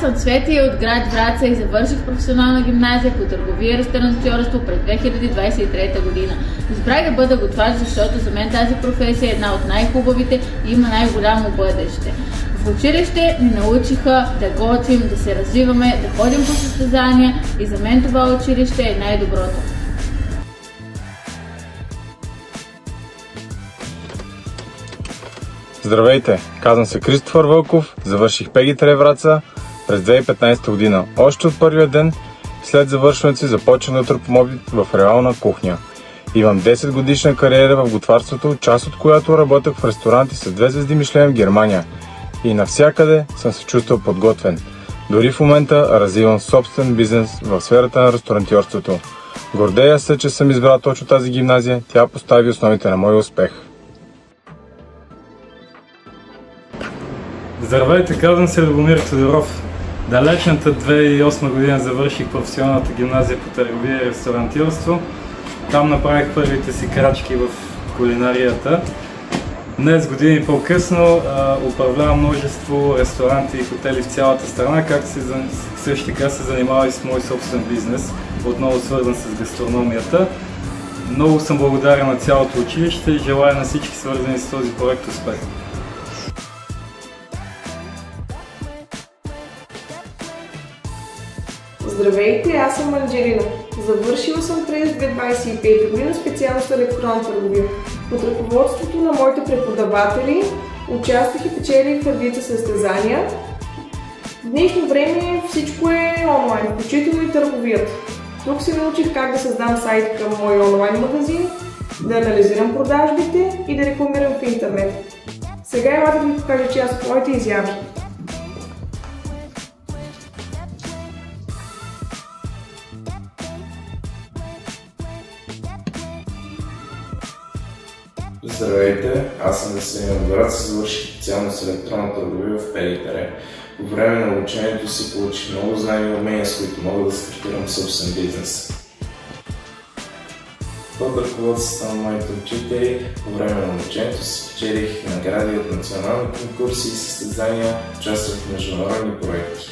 съм Цвети от град Враца и завърших професионална гимназия по търговия и ресторантьорство през 2023 година. Избрах да бъда готвач, защото за мен тази професия е една от най-хубавите и има най-голямо бъдеще. В училище ни научиха да готвим, да се развиваме, да ходим по състезания и за мен това училище е най-доброто. Здравейте! Казвам се Кристофър Вълков, завърших ПГ Враца през 2015 година. Още от първия ден след завършването си започнах да трупам опит в реална кухня. Имам 10 годишна кариера в готварството, част от която работех в ресторанти с 2 звезди Мишлен в Германия. И навсякъде съм се чувствал подготвен. Дори в момента развивам собствен бизнес в сферата на ресторантьорството. Гордея се, че съм избрал точно тази гимназия, тя постави основите на моя успех. Здравейте, казвам се Любомир Тодоров. Далечната 2008 година завърших професионалната гимназия по търговия и ресторантьорство. Там направих първите си крачки в кулинарията. Днес, години по-късно, управлявам множество ресторанти и хотели в цялата страна, както също така се занимава и с мой собствен бизнес, отново свързан с гастрономията. Много съм благодарен на цялото училище и желая на всички свързани с този проект успех. Здравейте, аз съм Анджелина. Завършила съм през 2025 година специалност електронна търговия. Под ръководството на моите преподаватели участвах и печелих редица състезания. В днешно време всичко е онлайн, включително и търговията. Тук се научих как да създам сайт към мой онлайн магазин, да анализирам продажбите и да рекламирам в интернет. Сега елате да ви покажа част от моите изяви. Здравейте, аз съм Веселин от Враца, завърших специалност електронна търговия в ПГ. По време на обучението си получих много знания и умения, с които мога да стартирам собствен бизнес. Под ръководството на моите учители, по време на обучението си спечелих награди от национални конкурси и състезания, участвах в международни проекти.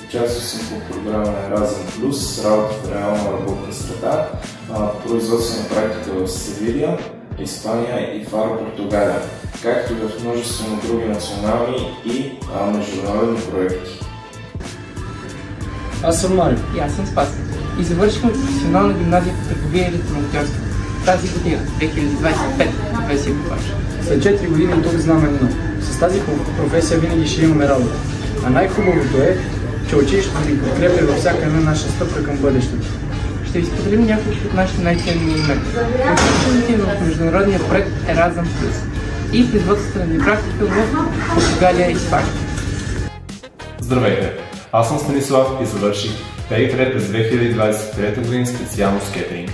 Участвах съм по програма Erasmus+, работа в реална работна среда, производствена практика в Севилия, Испания и Фаро, Португалия, както и в множество на други национални и международни проекти. Аз съм Марио. И аз съм Спас. И завършихме професионална гимназия по търговия и ресторантьорство. Тази година, 2025, професия готвач. След 4 години тук знам едно. С тази професия винаги ще имаме работа. А най-хубавото е, че училището ни подкрепя във всяка една наша стъпка към бъдещето. Ще ви споделим няколко от нашите най-ценни момента. Участваме в международния проект Erasmus+, и производството ни практика в Португалия и Испания. Здравейте! Аз съм Станислав и завърших ПГ през 2023 година специалност кетеринг.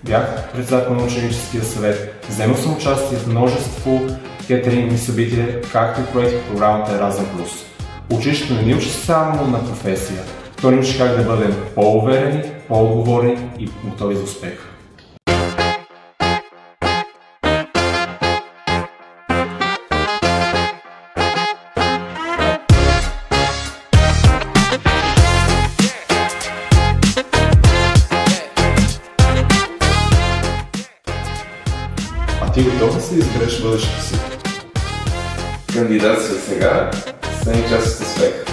Бях председател на ученическия съвет, вземал съм участие в множество кетерингови събития, както и проекти в програмата Erasmus+. Училището не ни учи само на професия, то ни учи как да бъдем по-уверени, по-отговорни и готови за успех. А ти готов ли си да избереш бъдещето си? Кандидат си сега, стани част от успеха.